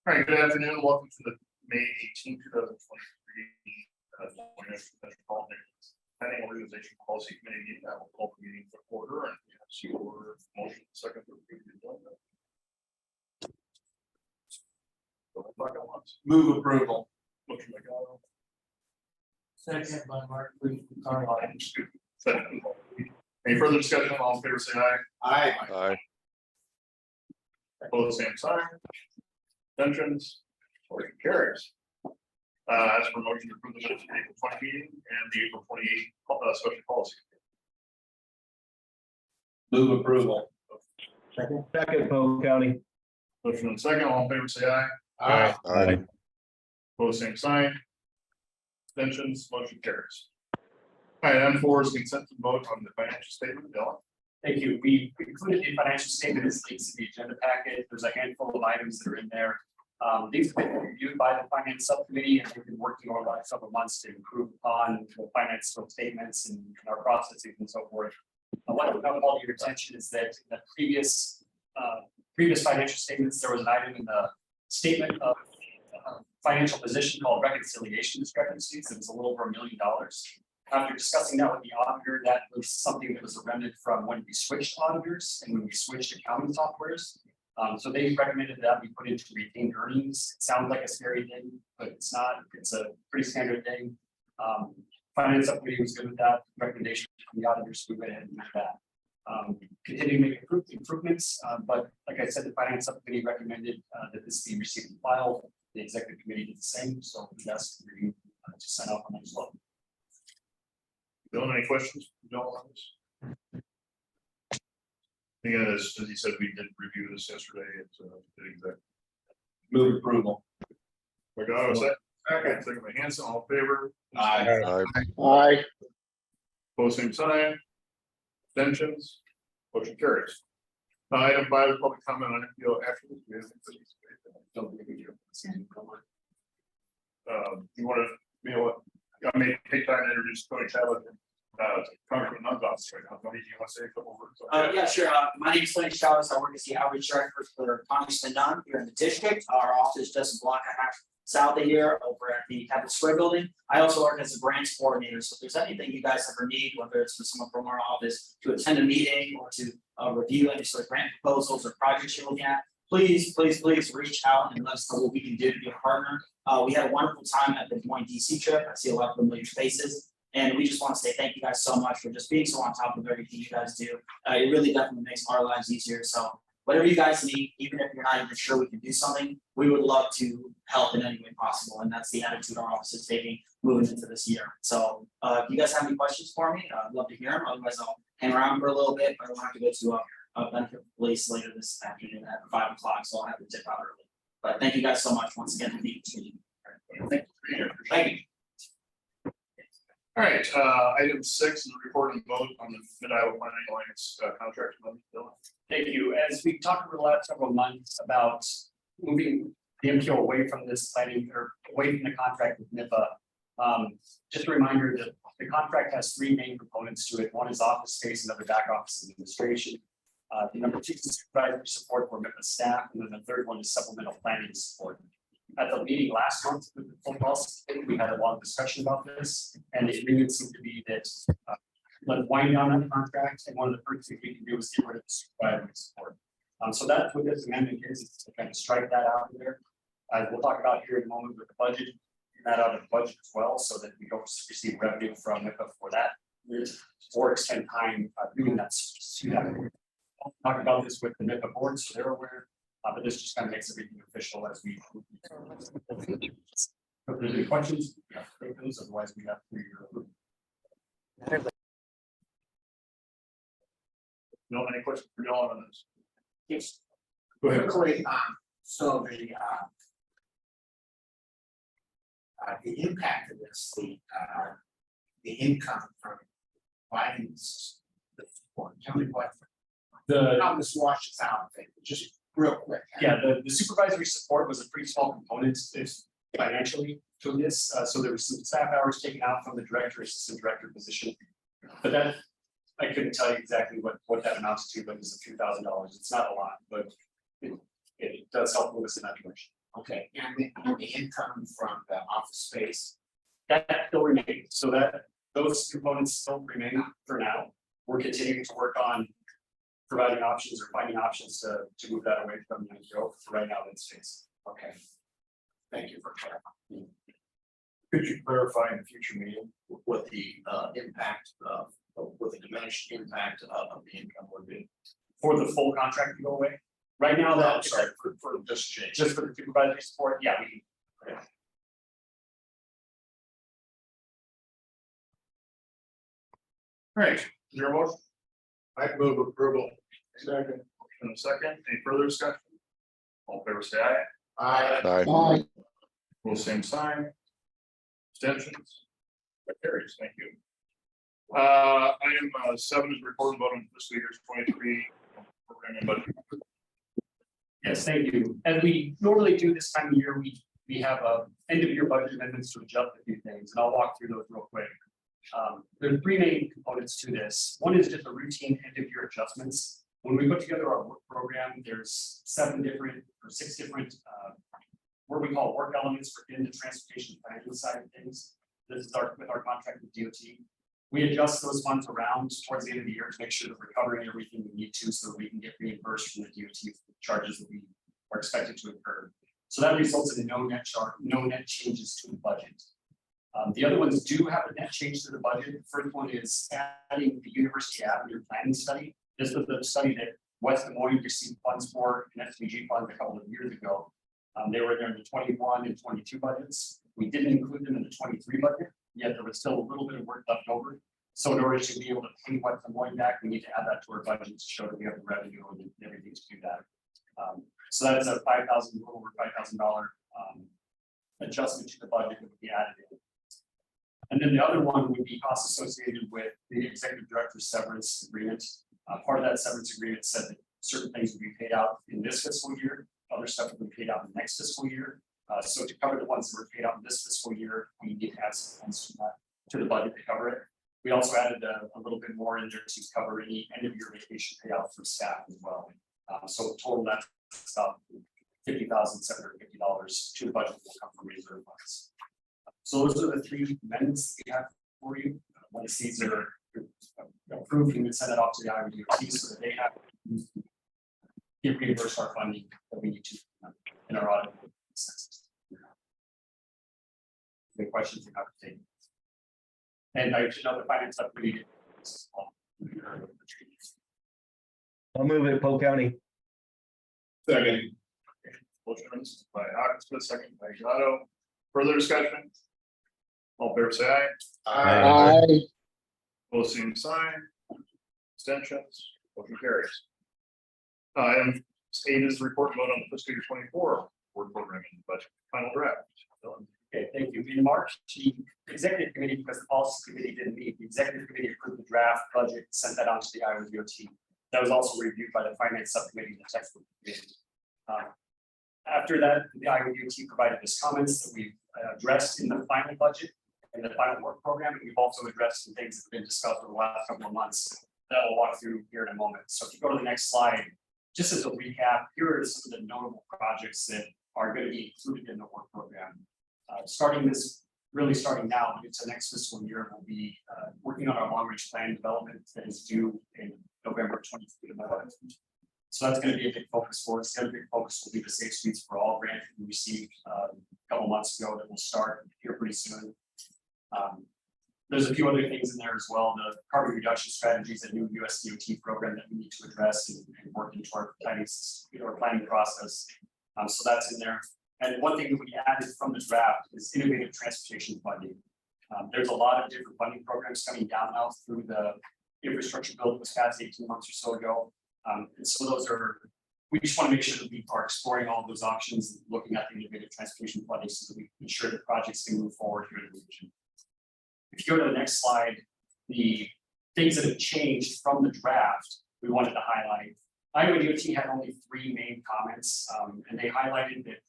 All right, good afternoon. Welcome to the May 18, 2023 Metropolitan Planning Organization Policy Committee meeting. I will call the meeting to order and see order motion second to approve the agenda. Move approval. Motion by Gallo. Second by Mark, please. Second. Any further discussion? All in favor, say aye. Aye. Aye. Opposed, same sign. Abstentions. Motion carries. As for motion to approve the minutes of the April 20 meeting and the April 28 special policy. Move approval. Second, Polk County. Motion and second, all in favor, say aye. Aye. Aye. Opposed, same sign. Abstentions, motion carries. All right, M4 is consent to vote on the financial statement. Dylan. Thank you. We included the financial statement as links to the agenda packet. There's a handful of items that are in there. These have been reviewed by the finance subcommittee, and we've been working over the last several months to improve upon the financial statements and our processes and so forth. What I would call to your attention is that in the previous financial statements, there was an item in the statement of financial position called reconciliation discrepancies. It was a little over $1 million. After discussing that with the auditor, that was something that was a remnant from when we switched auditors and when we switched accounting softwares. So they recommended that we put into retained earnings. It sounds like a scary thing, but it's not. It's a pretty standard thing. Finance subcommittee was good with that recommendation from the auditors. We went ahead and did that. Continue to make improvements, but like I said, the finance subcommittee recommended that this be received and filed. The executive committee did the same, so we asked you to sign off on that as well. Dylan, any questions? Again, as he said, we did review this yesterday. It's exactly. Move approval. My God, was that? Okay, second by Hanson, all in favor? Aye. Aye. Opposed, same sign. Abstentions. Motion carries. Item 5, public comment on MPO action. You want to, I may take time to introduce Tony Chavez, Congressman Nunn's office right now. Tony, do you want to say a couple words? Yeah, sure. My name is Tony Chavez. I work as the outreach director for Congressman Nunn here in the district. Our office is just a block and a half south of here over at the Capitol Square building. I also work as a branch coordinator. So if there's anything you guys ever need, whether it's for someone from our office to attend a meeting or to review any sort of grant proposals or projects you're looking at, please reach out and let us know what we can do to be a partner. We had a wonderful time at the Moines DC trip. I see a lot of familiar faces. And we just want to say thank you guys so much for just being so on top of everything you guys do. It really definitely makes our lives easier. So whatever you guys need, even if you're not even sure we can do something, we would love to help in any way possible. And that's the attitude our office is taking moving into this year. So if you guys have any questions for me, I'd love to hear them. Otherwise, I'll hang around for a little bit, but I don't have to go to a benefit release later this afternoon at 5 o'clock. So I'll have to tip out early. But thank you guys so much once again for being here. Thank you. All right, item 6 is a report and vote on the Mid-Iowa Planning Alliance contract. Thank you. As we talked over the last several months about moving the MPO away from this planning or away from the contract with NIPA, just a reminder that the contract has 3 main components to it. One is office space, another back office administration. The number 2 is supervisory support for NIPA staff, and then the third one is supplemental planning support. At the meeting last month with the full policy, we had a lot of discussion about this, and the agreement seemed to be that let's wind down that contract, and one of the first things we can do is get rid of the supervisory support. So that's what this amendment is to kind of strike that out of there. We'll talk about here in a moment with the budget, that out of the budget as well, so that we don't receive revenue from NIPA for that. Or extend time doing that. I'll talk about this with the NIPA board, so they're aware. But this just kind of makes everything official as we. If there's any questions, take those. Otherwise, we have to. No, any questions for y'all on this? Yes. Go ahead. Quickly, so the impact of this, the income from buying this, tell me what how this washes out, just real quick. Yeah, the supervisory support was a pretty small component financially to this. So there was some staff hours taken out from the director, assistant director position. But that I couldn't tell you exactly what that amounts to, but it's a few $1,000s. It's not a lot, but it does help with us in that direction. Okay, and the income from the office space, That still remains, so that those components still remain for now. We're continuing to work on providing options or finding options to move that away from the MPO. For right now, that's space. okay. Thank you for clarifying. Could you clarify in a future meeting what the impact of, what the diminished impact of the income would be? For the full contract to go away. Right now, I'm that sorry, for this change. just for the supervisory support, yeah, we. Great, is there a motion? I move approval. Second. And a second, any further discussion? All in favor, say aye. Aye. Will same sign. Abstentions? That carries, thank you. Item 7 is report and vote on fiscal years 23 program and budget. Yes, thank you. As we normally do this time of year, we have end of year budget amendments to adjust a few things, and I'll walk through those real quick. There are three main components to this. One is just a routine end of year adjustments. When we put together our work program, there's 6 different what we call work elements within the transportation planning side of things. This is with our contract with DOT. We adjust those funds around towards the end of the year to make sure that we're covering everything we need to, so that we can get reimbursed from the DOT for the charges that we are expected to incur. So that results in no net changes to the budget. The other ones do have a net change to the budget. The first one is adding the University Avenue planning study. This was the study that West Des Moines received funds for in SVG funds a couple of years ago. They were there in the 21 and 22 budgets. We didn't include them in the 23 budget, yet there was still a little bit of work left over. So in order to be able to pay West Des Moines back, we need to add that to our budget to show that we have the revenue and everything to do that. So that's a little over $5,000 adjustment to the budget that would be added in. And then the other one would be costs associated with the executive director's severance agreement. Part of that severance agreement said that certain things would be paid out in this fiscal year, other stuff would be paid out in the next fiscal year. So to cover the ones that were paid out in this fiscal year, we need to add some funds to the budget to cover it. We also added a little bit more in there to cover any end of year vacation payout for staff as well. So total that's about $50,750 to the budget will come from reserve funds. So those are the three amendments we have for you. Once these are approved, we would send it off to the IRDOT so that they have get reimbursed our funding that we need to in our audit. The questions you have to take. And I should know the finance subcommittee. I'll move it, Polk County. Second. Motion by Hawkinsmith, second by Gatto. Further discussion? All in favor, say aye. Both same sign. Abstentions, motion carries. Item 8 is report and vote on the fiscal year 24 work program and budget final draft. Okay, thank you. In March, the executive committee, because the policy committee didn't meet, the executive committee approved the draft budget, sent that on to the IRDOT. That was also reviewed by the finance subcommittee and the textbook committee. After that, the IRDOT provided us comments that we've addressed in the final budget and the final work program. And we've also addressed some things that have been discussed over the last couple of months that I'll walk through here in a moment. So if you go to the next slide, just as a recap, here are some of the notable projects that are going to be included in the work program. Starting now into next fiscal year, we'll be working on our long-range plan development that is due in November 2023. So that's going to be a big focus for us. The other big focus will be the Safe Streets for All grant we received a couple months ago that will start here pretty soon. There's a few other things in there as well. The carbon reduction strategies, a new US DOT program that we need to address and work into our planning process. So that's in there. And one thing that we added from the draft is innovative transportation funding. There's a lot of different funding programs coming down now through the infrastructure bill that was passed 18 months or so ago. And so we just want to make sure that we are exploring all of those options, looking at the innovative transportation funding so that we ensure that projects can move forward here in the region. If you go to the next slide, the things that have changed from the draft, we wanted to highlight. IRDOT had only 3 main comments, and they highlighted that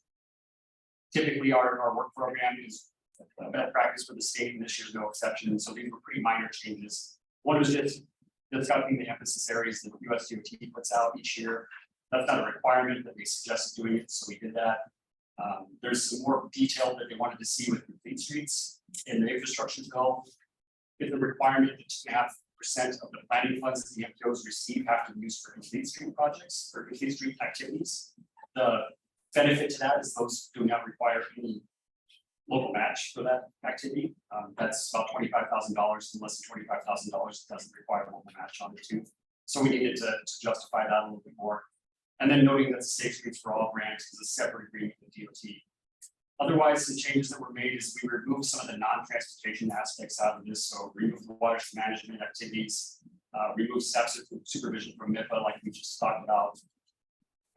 typically our work program is a best practice for the state, and this year's no exception. And so these were pretty minor changes. One was just discussing the emphasis areas that US DOT puts out each year. That's not a requirement, but they suggested doing it, so we did that. There's some more detail that they wanted to see with complete streets in the infrastructure bill. It's a requirement that 2.5% of the planning funds that the MPOs receive have to be used for complete street projects or complete street activities. The benefit to that is those do not require any local match for that activity. That's about $25,000, and less than $25,000 doesn't require a local match on it too. So we needed to justify that a little bit more. And then noting that the Safe Streets for All grant is a separate agreement with DOT. Otherwise, some changes that were made is we removed some of the non-transportation aspects out of this. So remove the watershed management activities, remove SAP supervision from MIPA like we just talked about,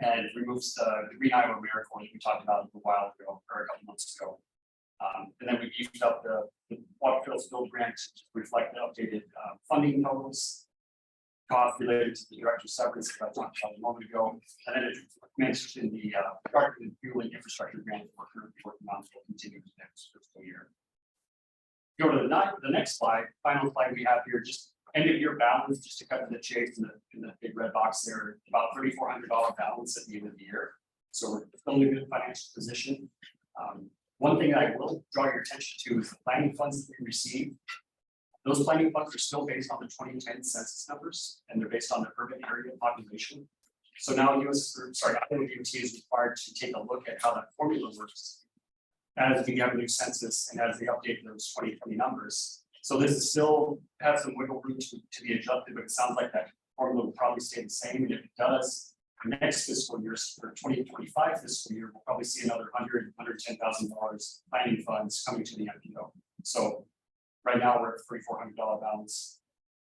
and removes the Green Iowa Miracle that we talked about a little while ago or a couple months ago. And then we beefed up the water trails build grant to reflect the updated funding totals, cost related to the director's severance that I talked about a moment ago, and then it mentioned the carbon fueling infrastructure grant that we're currently working on will continue the next fiscal year. Go to the next slide, final slide we have here, just end of year balance, just to cut to the chase in the big red box there, about $3,400 balance at the end of the year. So we're still in a good financial position. One thing I will draw your attention to is the planning funds that we receive. Those planning funds are still based on the 2010 census numbers, and they're based on the urban area population. So now Iowa DOT is required to take a look at how that formula works as we have a new census and as they update those 2020 numbers. So this is still has some wiggle room to be adjusted, but it sounds like that formula will probably stay the same. And if it does, next fiscal year, for 2025 fiscal year, we'll probably see another $110,000 planning funds coming to the MPO. So right now we're at $3,400 balance,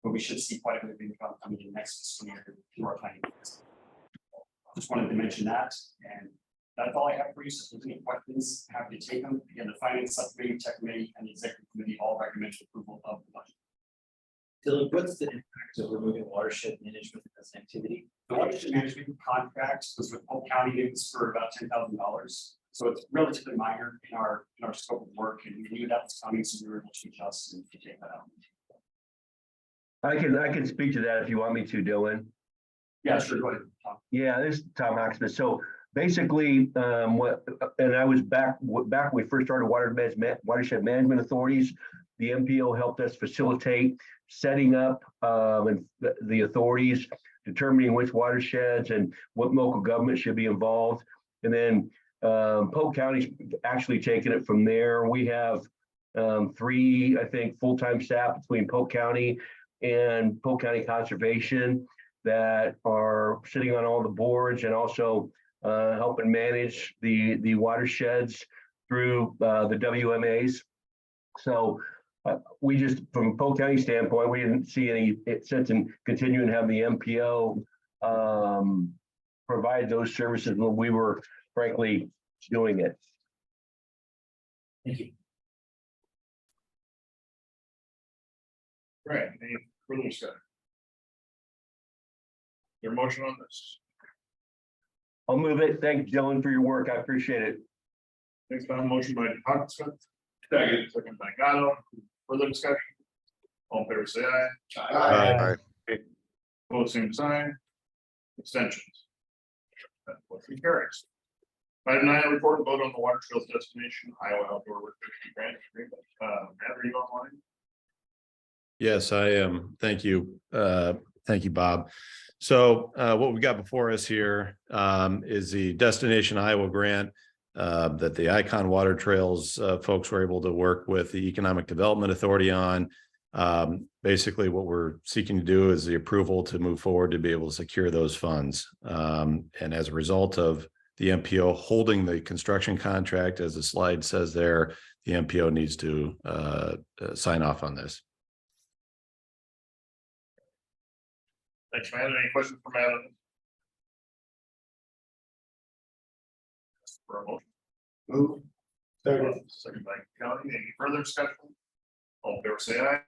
but we should see quite a bit of income coming in next fiscal year through our planning. Just wanted to mention that, and that's all I have for you. So if there's any questions, happy to take them. Again, the finance subcommittee, tech committee, and the executive committee all recommend approval of the budget. Dylan, what's the impact of removing watershed management as an activity? The watershed management contract was with Polk County. It was for about $10,000. So it's relatively minor in our scope of work, and we knew that was coming, so we were able to adjust and to take that out. I can speak to that if you want me to, Dylan. Yeah, sure. Go ahead, Tom. Yeah, this is Tom Hoxman. So basically, and I was back when we first started watershed management authorities. The MPO helped us facilitate setting up and the authorities, determining which watersheds and what local government should be involved. And then Polk County's actually taken it from there. We have 3, I think, full-time staff between Polk County and Polk County Conservation that are sitting on all the boards and also helping manage the watersheds through the WMAs. So we just, from Polk County standpoint, we didn't see any sense in continuing to have the MPO provide those services when we were, frankly, doing it. Thank you. Right, any further discussion? Is there a motion on this? I'll move it. Thanks, Dylan, for your work. I appreciate it. Thanks, Tom. Motion by Hawkinson. Second by Gatto. Further discussion? All in favor, say aye. Aye. Opposed, same sign. Extensions. That motion carries. Item 9, report and vote on the water trails destination Iowa outdoor recreation grant agreement. Matt, are you online? Yes, I am. Thank you. Thank you, Bob. So what we got before us here is the Destination Iowa grant that the Icon Water Trails folks were able to work with the Economic Development Authority on. Basically, what we're seeking to do is the approval to move forward to be able to secure those funds. And as a result of the MPO holding the construction contract, as the slide says there, the MPO needs to sign off on this. Thanks, Matt. Any questions for Matt? For a motion. Move. Second by County. Any further discussion? All in favor, say aye.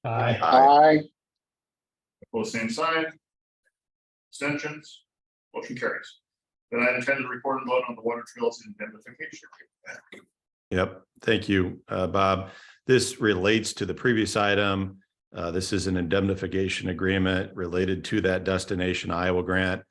Aye. Opposed, same sign. Extensions. Motion carries. Then I intend to report and vote on the water trails indemnification. Yep. Thank you, Bob. This relates to the previous item. This is an indemnification agreement related to that Destination Iowa grant.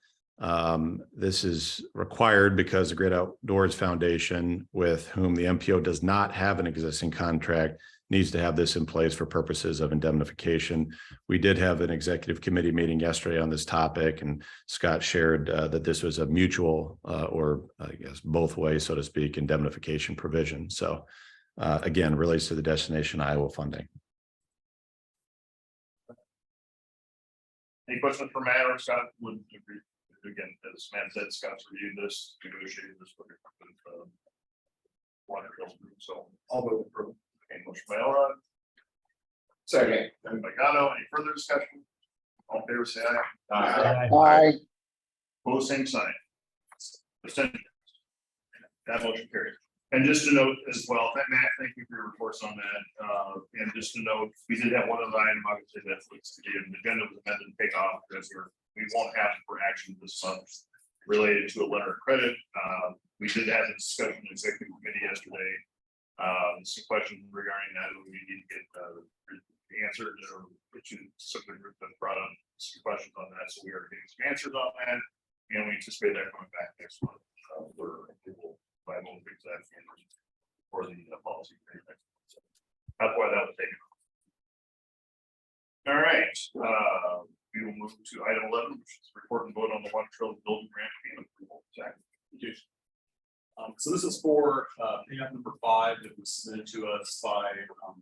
This is required because the Great Outdoors Foundation, with whom the MPO does not have an existing contract, needs to have this in place for purposes of indemnification. We did have an executive committee meeting yesterday on this topic, and Scott shared that this was a mutual or I guess both ways, so to speak, indemnification provision. So again, relates to the Destination Iowa funding. Any questions for Matt or Scott? Would agree. Again, as Matt said, Scott's reviewed this, negotiated this with water trails group. So I'll vote approve. Okay, motion by Elrod. Second. Second by Gatto. Any further discussion? All in favor, say aye. Aye. Pose same sign. Abstention. That motion carries. And just to note as well, Matt, thank you for your reports on that. And just to note, we did have one other item, obviously, that was the agenda was amended and taken off because we won't have for action this month related to a letter of credit. We did have a discussion in executive committee yesterday. Some questions regarding that. We need to get answered, or something that brought up some questions on that. So we are getting some answers on that, and we anticipate that coming back next month for approval by both execs for the policy committee. So that's why that was taken. All right, we will move to item 11, which is report and vote on the water trail building grant payment approval. Zach. So this is for payout number 5 that was submitted to us by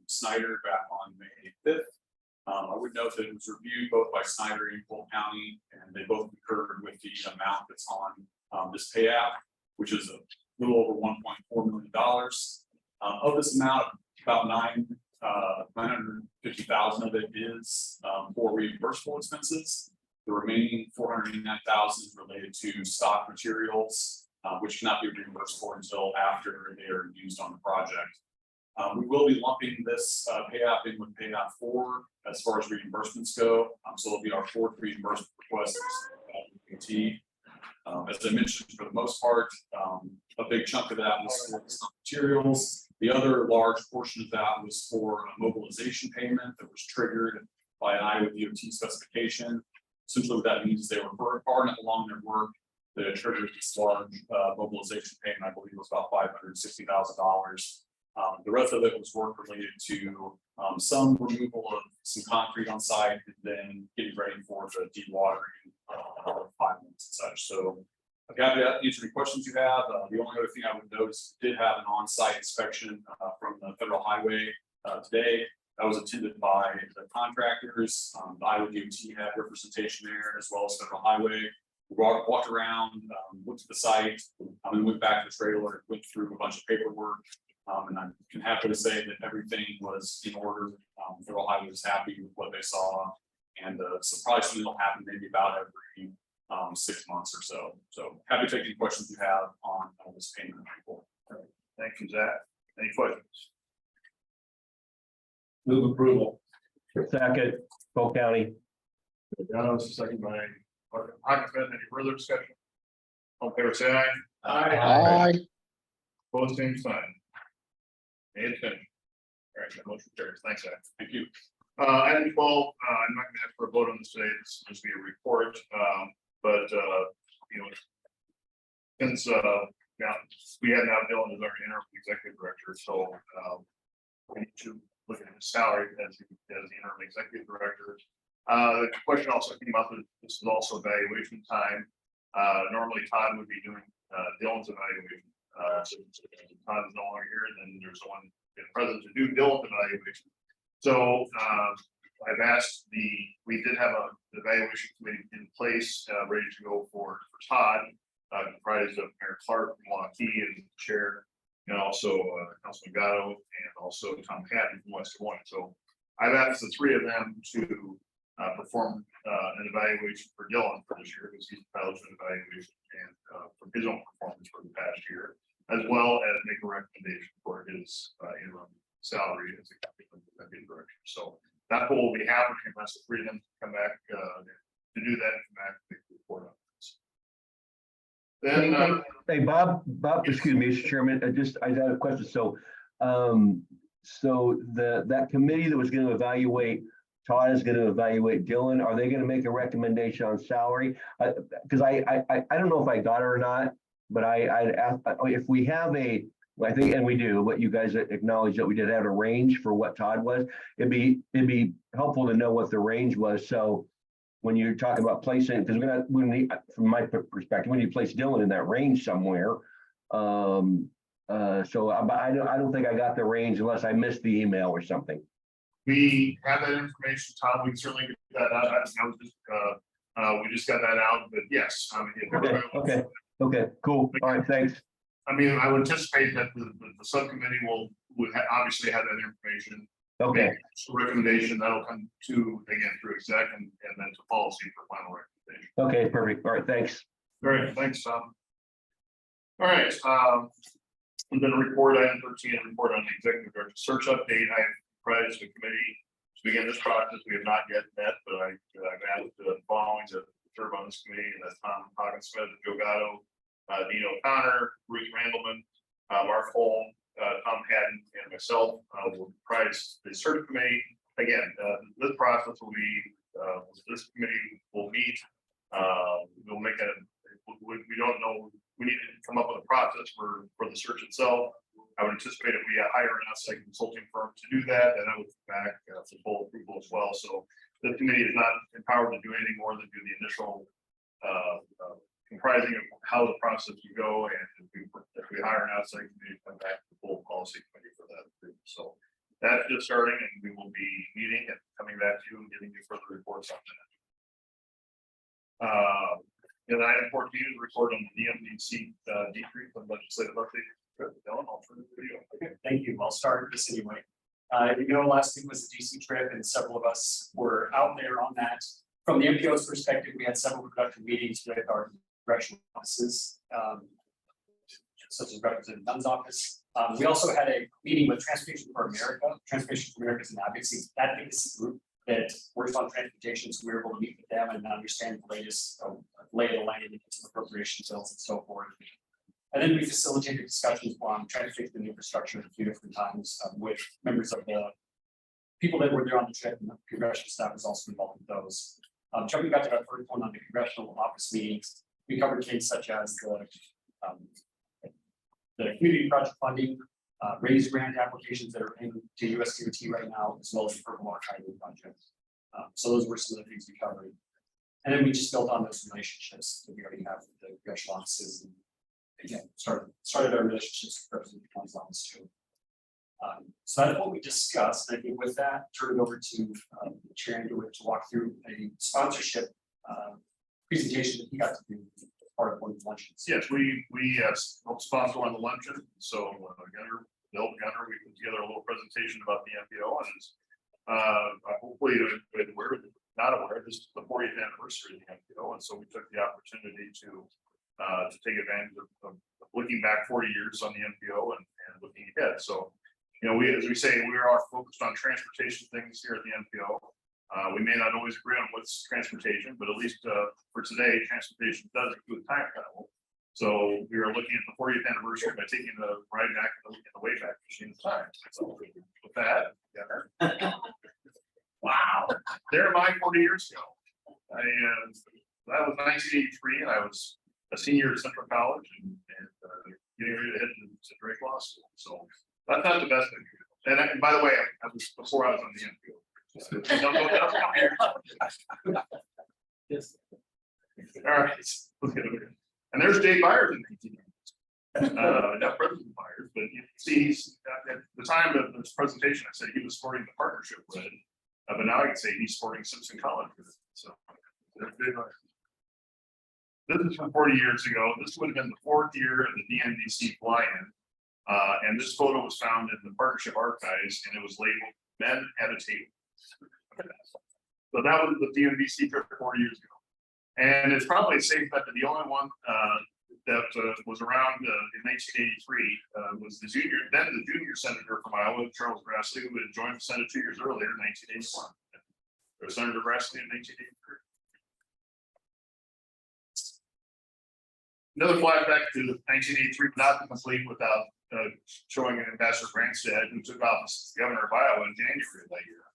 Snyder back on May 5th. I would note that it was reviewed both by Snyder and Polk County, and they both concurred with the amount that's on this payout, which is a little over $1.4 million. Of this amount, about 950,000 of it is for reimbursable expenses. The remaining 489,000 is related to stock materials, which cannot be reimbursable until after they are used on the project. We will be lumping this payout in with payout 4 as far as reimbursements go. So it'll be our 4th reimbursement request. As I mentioned, for the most part, a big chunk of that was for stock materials. The other large portion of that was for a mobilization payment that was triggered by an Iowa DOT specification. Essentially, what that means is they were far enough along their work that it triggered this large mobilization payment. I believe it was about $560,000. The rest of it was work related to some removal of some concrete on site and then getting ready for the dewatering pipelines and such. So I'm happy to answer any questions you have. The only other thing I would note is did have an on-site inspection from the Federal Highway today. That was attended by the contractors. The Iowa DOT had representation there, as well as Federal Highway. We walked around, looked at the site, and went back to the trailer, went through a bunch of paperwork. And I'm happy to say that everything was in order. Federal Highway was happy with what they saw, and surprise something will happen maybe about every 6 months or so. So happy to take any questions you have on this payment. Thank you, Zach. Any questions? Move approval. Second, Polk County. Second by Hawkins. Any further discussion? All in favor, say aye. Aye. Both same sign. Any abstention? All right, that motion carries. Thanks, Zach. Thank you. Item 12, I'm not gonna ask for a vote on this today. This will just be a report. But you know, since now we have now Dylan as our interim executive director, so we need to look at his salary as the interim executive director. The question also came up that this is also evaluation time. Normally Todd would be doing Dylan's evaluation. So Todd is no longer here, then there's the one present to do Dylan's evaluation. So I've asked we did have an evaluation committee in place, ready to go for Todd, comprised of Mayor Clark from Waukee and Chair, and also Councilman Gatto, and also Tom Patton from West Des Moines. So I've asked the 3 of them to perform an evaluation for Dylan for this year, because he's entitled to an evaluation and from his own performance for the past year, as well as make a recommendation for his interim salary as a executive director. So that will be happening unless the 3 of them come back to do that and come back and make the report on this. Then Hey, Bob, excuse me, Mr. Chairman, I got a question. So, that committee that was going to evaluate Todd is gonna evaluate Dylan. Are they gonna make a recommendation on salary? Because I don't know if I got it or not, but I'd ask, if we have a, I think, and we do, but you guys acknowledge that we did have a range for what Todd was. It'd be helpful to know what the range was. So when you're talking about placing, because from my perspective, when you place Dylan in that range somewhere. So I don't think I got the range unless I missed the email or something. We have that information, Tom. We can certainly get that out. We just got that out, but yes, I mean. If everybody- Okay, cool. All right, thanks. I mean, I would anticipate that the subcommittee would obviously have that information. Okay, Make a recommendation that'll come to, again, through exec and then to policy for final recommendation. okay, perfect. All right, thanks. All right, thanks, Tom. All right, and then report item 13, report on the executive director search update. I apprised the committee to begin this process. We have not yet met, but I've asked the following to serve on this committee, and that's Tom Hoggensmith, Joe Gatto, Dean O'Connor, Ruth Randleman, Mark Holm, Tom Haddon, and myself will comprise the search committee. Again, this process will be, this committee will meet. We'll make a, we don't know, we need to come up with a process for the search itself. I would anticipate if we hire an outside consulting firm to do that, and I would come back for full approval as well. So the committee is not empowered to do anything more than do the initial comprising of how the process would go, and if we hire an outside committee, come back to the full policy committee for that. So that's just starting, and we will be meeting and coming back to you and giving you further reports on that. And item 14 is report on the DMDC decrease on legislative update. Dylan, I'll turn the video. Okay, thank you. I'll start this anyway. Last week was the DC trip, and several of us were out there on that. From the MPO's perspective, we had several productive meetings with our congressional offices, such as Representative Dunn's office. We also had a meeting with Transportation for America. Transportation for America is an advocacy group that works on transportation, so we were able to meet with them and understand the latest lay of the land and some appropriation bills and so forth. And then we facilitated discussions on transportation and infrastructure a few different times with members of the people that were there on the trip, and the congressional staff was also involved with those. Jumping back to our first one on the congressional office meetings, we covered things such as the community project funding, raise grant applications that are into USDOT right now, as well as the Purple Water Highway project. So those were some of the things we covered. And then we just built on those relationships that we already have with the congressional offices, and again, started our relationships with Representative Dunn's office too. So that's what we discussed. I think with that, turn it over to the chair to walk through a sponsorship presentation that he got to do as part of one of the luncheons. Yes, we helped sponsor one of the luncheon. So Bill Gunner, we put together a little presentation about the MPO, and hopefully we're not aware, this is the 40th anniversary of the MPO, and so we took the opportunity to take advantage of looking back 40 years on the MPO and looking ahead. So, as we say, we are focused on transportation things here at the MPO. We may not always agree on what's transportation, but at least for today, transportation does include time travel. So we are looking at the 40th anniversary by taking the ride back in the Wayback Machine of time. So with that, wow, there my 40 years ago. That was 1983, and I was a senior at Central College and getting ready to head to Drake Law School. So that's not the best thing. And by the way, I was before I was on the MPO. Yes. All right. Let's get over here. And there's Dave Byers in 1980s. Not President Byers, but you see, he's at the time of this presentation, I said he was sporting the partnership red, but now I can say he's sporting Simpson College. So there's Dave Byers. This is from 40 years ago. This would have been the 4th year of the DMDC fly-in. And this photo was found in the partnership archives, and it was labeled "Men at a Table." So that was the DMDC trip 40 years ago. And it's probably a safe bet that the only one that was around in 1983 was the junior senator from Iowa, Charles Grassley, who had joined the Senate 2 years earlier in 1981. There was Senator Grassley in 1983. Another flashback to 1983, not complete without showing Ambassador Branstad, who took office as governor of Iowa in January of that year.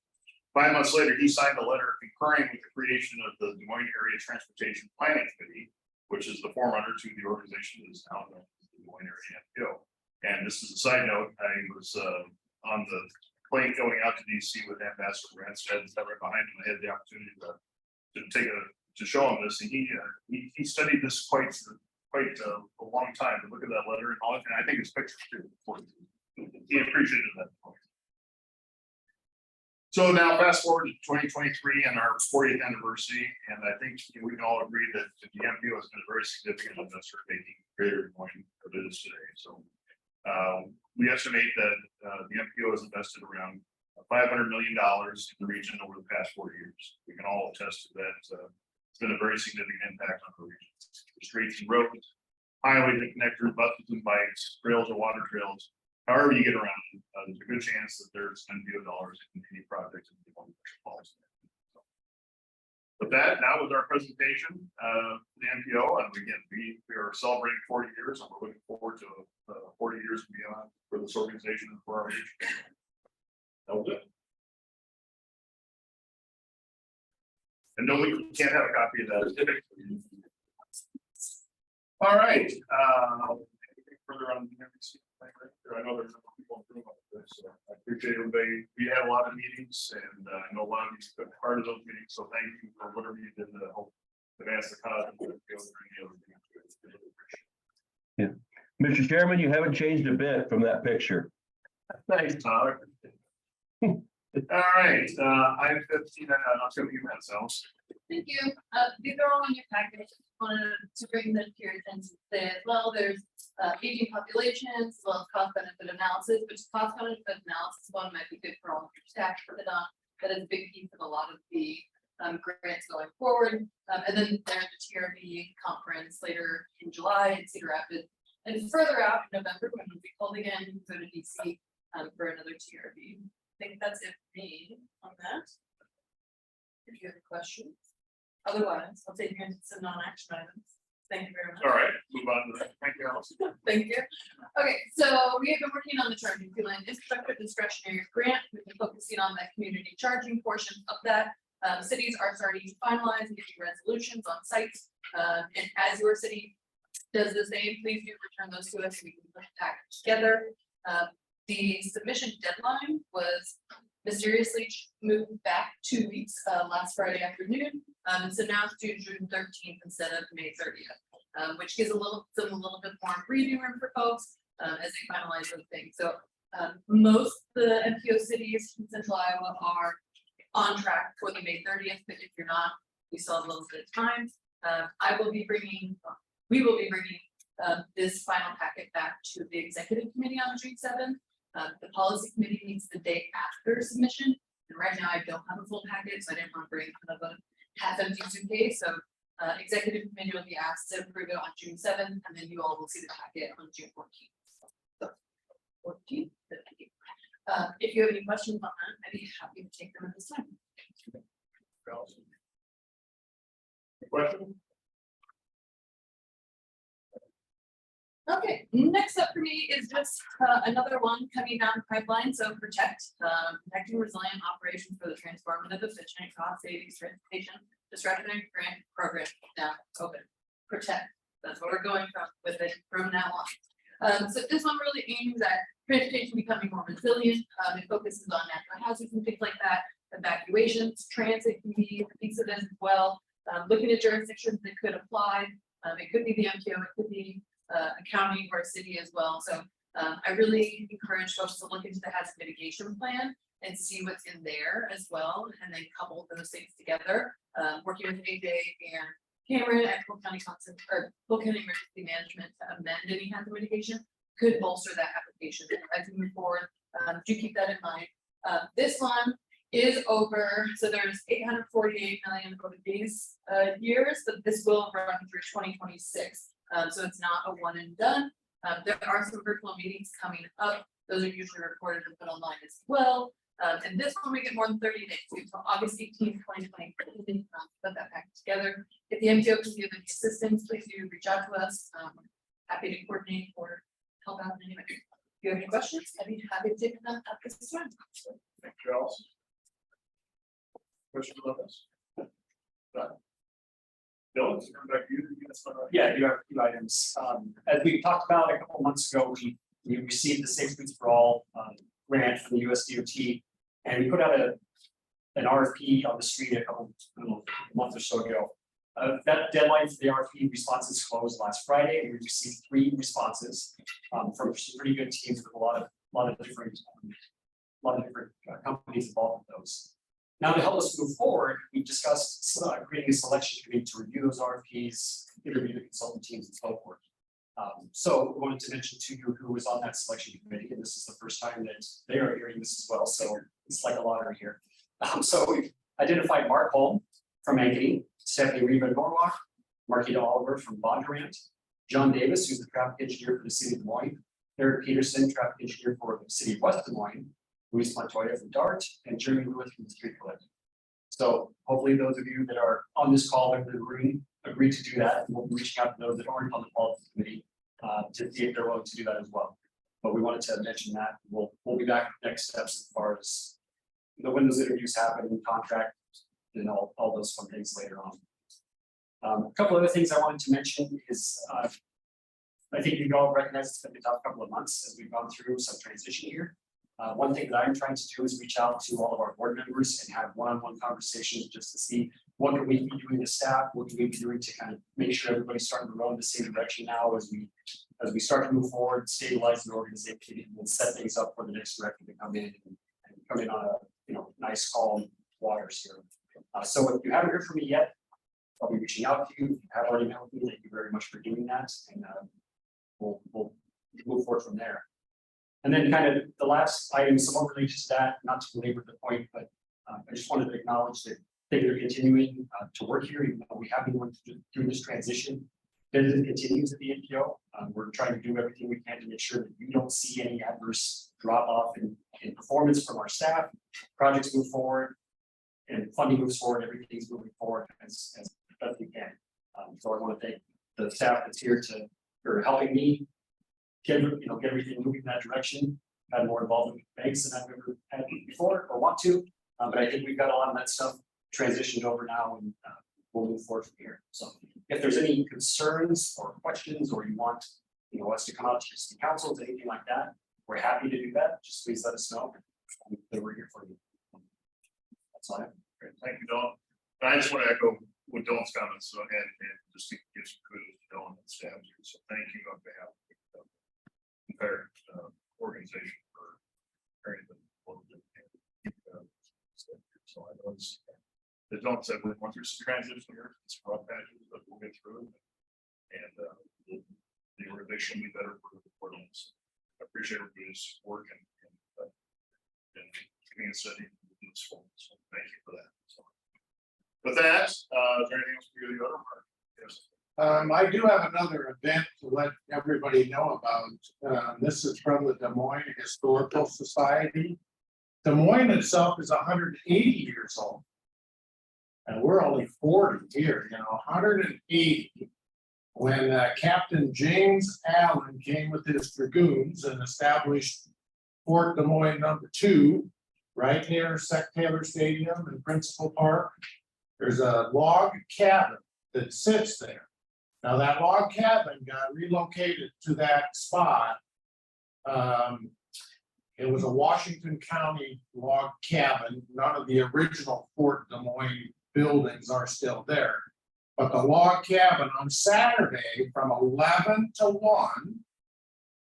5 months later, he signed a letter concurring with the creation of the Des Moines Area Transportation Planning Committee, which is the forerunner to the organization that is now known as the Des Moines Area MPO. And this is a side note, I was on the plane going out to DC with Ambassador Branstad, sat right behind him. I had the opportunity to show him this, and he studied this quite a long time to look at that letter and all, and I think it's pictures too. He appreciated that. So now fast forward to 2023 and our 40th anniversary, and I think we can all agree that the MPO has been a very significant investor making greater Des Moines than it is today. So we estimate that the MPO has invested around $500 million in the region over the past 4 years. We can all attest to that. It's been a very significant impact on the region. Streets and roads, highways and connectors, buses and bikes, trails or water trails. However you get around, there's a good chance that there's MPO dollars in any project in the policy. With that, now with our presentation, the MPO, and again, we are celebrating 40 years, and we're looking forward to 40 years and beyond for this organization and for our region. That was it. And no, we can't have a copy of that. All right. Anything further on the DMDC? I know there's other people in the room on this, so I appreciate everybody. We had a lot of meetings, and I know a lot of you took part of those meetings, so thank you for whatever you did to help advance the cause. Yeah. Mr. Chairman, you haven't changed a bit from that picture. Thanks, Tyler. All right, item 15, I'll show you that, so. Thank you. These are all in your package. Wanted to bring them to your attention today as well. There's aging populations, as well as cost benefit analysis, which cost benefit analysis one might be good for all of your staff to put on. That is a big piece of a lot of the grants going forward. And then there's the TRB conference later in July in Cedar Rapids. And further out in November, when we'll be called again, go to DC for another TRB. I think that's it for me on that. If you have any questions. Otherwise, I'll take you into some non-action items. Thank you very much. All right, move on to that. Thank you, Allison. Thank you. Okay, so we have been working on the charging fuel and infrastructure discretionary grant. We've been focusing on that community charging portion of that. Cities are starting to finalize and get resolutions on sites. And as your city does the same, please do return those to us so we can put the package together. The submission deadline was mysteriously moved back 2 weeks last Friday afternoon. And so now it's due June 13th instead of May 30th, which gives a little bit more breathing room for folks as they finalize those things. So most of the MPO cities in Central Iowa are on track for the May 30th, but if you're not, we still have a little bit of time. We will be bringing this final packet back to the executive committee on June 7th. The policy committee meets the day after submission. And right now I don't have a full packet, so I didn't want to bring kind of a half empty suitcase. So executive committee will be asked to approve it on June 7th, and then you all will see the packet on June 14th. So 14th. If you have any questions on that, I'd be happy to take them at this time. Question? Okay, next up for me is just another one coming down the pipeline. So protecting resilient operations for the transformative, efficient, cost savings transportation discretionary grant program. Now open protect. That's what we're going with it from now on. So this one really aims at transportation becoming more resilient. It focuses on natural hazards and things like that. Evacuations, transit can be a piece of this as well. Looking at jurisdictions that could apply. It could be the MPO, it could be a county or a city as well. So I really encourage folks to look into the hazard mitigation plan and see what's in there as well, and then couple those things together. Working with AJ and Cameron at Polk County Emergency Management to amend any hazard mitigation could bolster that application as we move forward. Do keep that in mind. This one is over, so there's 848 million over these years, but this will run through 2026. So it's not a one and done. There are some virtual meetings coming up. Those are usually recorded and put online as well. And this one we get more than 30 days. So August 18th, 2020, put that back together. If the MPO can give any assistance, please do reach out to us. Happy to coordinate or help out in any way. If you have any questions, I'd be happy to take them at this time. Thank you, Allison. Questions about this? Done. Bill, it's coming back to you. You got something? Yeah, I do have a few items. As we talked about a couple of months ago, we received the Safe Streets for All grant from the USDOT. And we put out an RFP on the street a month or so ago. That deadline for the RFP responses closed last Friday, and we received 3 responses from some pretty good teams with a lot of different companies involved in those. Now, to help us move forward, we've discussed creating a selection committee to review those RFPs, interview the consultant teams, and so forth. So we wanted to mention to you who was on that selection committee, and this is the first time that they are hearing this as well, so it's like a lottery here. So we identified Mark Holm from Ankeny, Stephanie Reba Norwalk, Marquita Oliver from Bondurant, John Davis, who's the traffic engineer for the city of Des Moines, Eric Peterson, traffic engineer for the city of West Des Moines, Luis Montoya from DART, and Jeremy Lewis from the Street Collective. So hopefully those of you that are on this call in the room agree to do that. We'll be reaching out to those that aren't on the policy committee to see if they're willing to do that as well. But we wanted to mention that. We'll be back with next steps as far as when those interviews happen, contract, and all those fun things later on. A couple other things I wanted to mention is I think you all recognize it's been a tough couple of months as we've gone through some transition here. One thing that I'm trying to do is reach out to all of our board members and have one-on-one conversations just to see what can we be doing as staff, what can we be doing to kind of make sure everybody's starting to row in the same direction now as we start to move forward, stabilize the organization, and set things up for the next director to come in and come in on a nice calm waters here. So if you haven't heard from me yet, I'll be reaching out to you. If you have already met with me, thank you very much for doing that, and we'll move forward from there. And then kind of the last item, somewhat related to that, not to belabor the point, but I just wanted to acknowledge that things are continuing to work here, even though we have been going through this transition. Business continues at the MPO. We're trying to do everything we can to make sure that you don't see any adverse drop off in performance from our staff. Projects move forward and funding moves forward. Everything's moving forward as best we can. So I want to thank the staff that's here for helping me get everything moving in that direction. Had more involvement with banks than I've ever had before or want to, but I think we've got a lot of that stuff transitioned over now, and we'll move forward from here. So if there's any concerns or questions, or you want us to come out to your city councils, anything like that, we're happy to do that. Just please let us know that we're here for you. That's all I have. Great. Thank you, Don. I just want to echo what Don's comments, so and just to give some kudos to Don and staff here. So thank you on behalf of the entire organization for everything. So I know it's, as Don said, we're going through some transition here. It's rough patches, but we'll get through it. And the organization will be better for them. So I appreciate everybody's work and community study. So thank you for that. So with that, is there anything else for you to go over? Yes. I do have another event to let everybody know about. This is from the Des Moines Historical Society. Des Moines itself is 180 years old. And we're only 40 here, 180. When Captain James Allen came with his dragoons and established Fort Des Moines #2, right near Sec Taylor Stadium and Principal Park, there's a log cabin that sits there. Now that log cabin got relocated to that spot. It was a Washington County log cabin. None of the original Fort Des Moines buildings are still there. But the log cabin on Saturday from 11 to 1,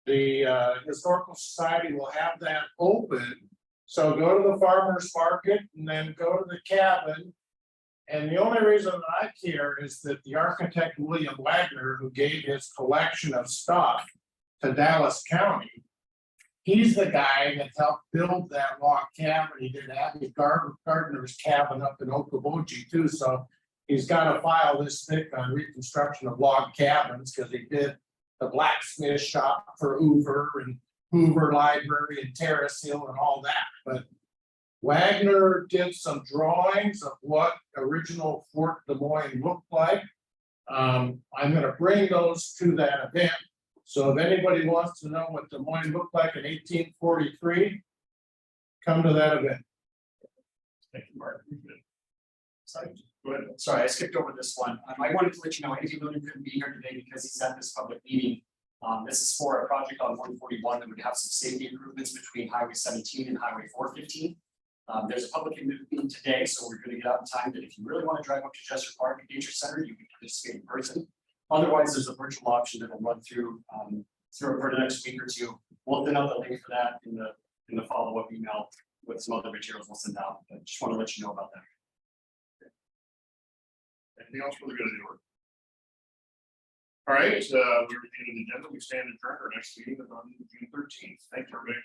the Historical Society will have that open. So go to the farmer's market and then go to the cabin. And the only reason that I care is that the architect William Wagner, who gave his collection of stuff to Dallas County, he's the guy that helped build that log cabin. He did Abby Gardner's cabin up in Okoboji too. So he's got a file this thick on reconstruction of log cabins because he did the blacksmith shop for Hoover and Hoover Library and Terrace Hill and all that. But Wagner did some drawings of what original Fort Des Moines looked like. I'm going to bring those to that event. So if anybody wants to know what Des Moines looked like in 1843, come to that event. Thank you, Mark. Go ahead. Sorry, I skipped over this one. I wanted to let you know, Andy Lunan couldn't be here today because he's at this public meeting. This is for a project on 141 that would have some safety improvements between Highway 17 and Highway 415. There's a public meeting today, so we're going to get out in time that if you really want to drive up to Chester Park Nature Center, you can participate in person. Otherwise, there's a virtual option that will run through for the next week or two. We'll then have the link for that in the follow-up email with some other materials we'll send out. But just want to let you know about that. Anything else for the good of the order? All right, we're reviewing the agenda. We stand adjourned. Our next meeting is on June 13th. Thank you, everybody.